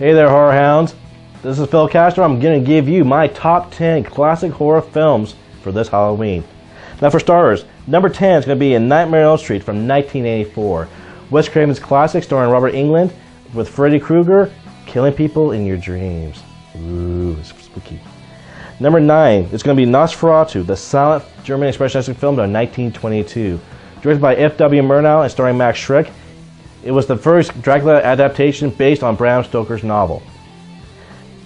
Hey there, horror hounds. This is Phil Castor. I'm going to give you my top 10 classic horror films for this Halloween. Now for starters, number 10 is going to be A Nightmare on Elm Street from 1984. Wes Craven's classic starring Robert Englund with Freddy Krueger killing people in your dreams. Ooh, it's spooky. Number 9 is going to be Nosferatu, the silent German expressionistic film from 1922. Directed by F.W. Murnau and starring Max Schreck. It was the first Dracula adaptation based on Bram Stoker's novel.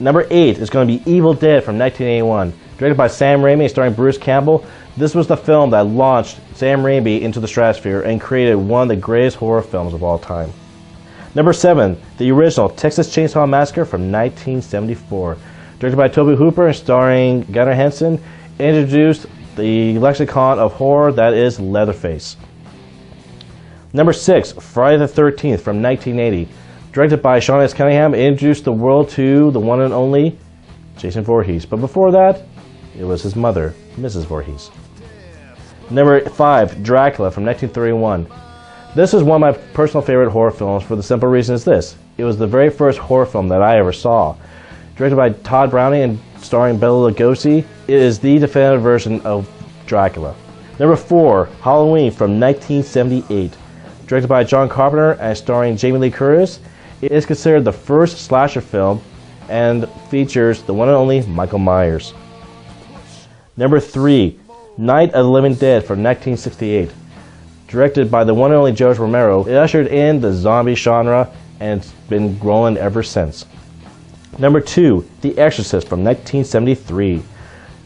Number 8 is going to be Evil Dead from 1981. Directed by Sam Raimi and starring Bruce Campbell. This was the film that launched Sam Raimi into the stratosphere and created one of the greatest horror films of all time. Number 7, the original Texas Chainsaw Massacre from 1974. Directed by Tobe Hooper and starring Gunnar Hansen. Introduced the lexicon of horror that is Leatherface. Number 6, Friday the 13th from 1980. Directed by Sean S. Cunningham, introduced the world to the one and only Jason Voorhees. But before that, it was his mother, Mrs. Voorhees. Number 5, Dracula from 1931. This is one of my personal favorite horror films for the simple reason is this. It was the very first horror film that I ever saw. Directed by Todd Browning and starring Bela Lugosi, it is the definitive version of Dracula. Number 4, Halloween from 1978. Directed by John Carpenter and starring Jamie Lee Curtis, it is considered the first slasher film and features the one and only Michael Myers. Number 3, Night of the Living Dead from 1968. Directed by the one and only George Romero, it ushered in the zombie genre and it's been growing ever since. Number 2, The Exorcist from 1973.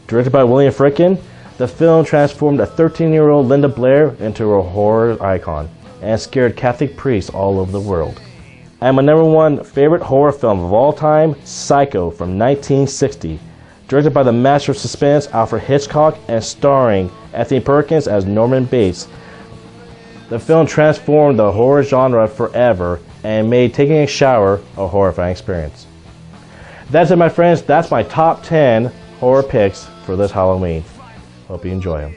Directed by William Friedkin, the film transformed a 13-year-old Linda Blair into a horror icon and scared Catholic priests all over the world. And my number 1 favorite horror film of all time, Psycho from 1960. Directed by the master of suspense Alfred Hitchcock and starring Anthony Perkins as Norman Bates. The film transformed the horror genre forever and made taking a shower a horrifying experience. That's it, my friends. That's my top 10 horror picks for this Halloween. Hope you enjoy them.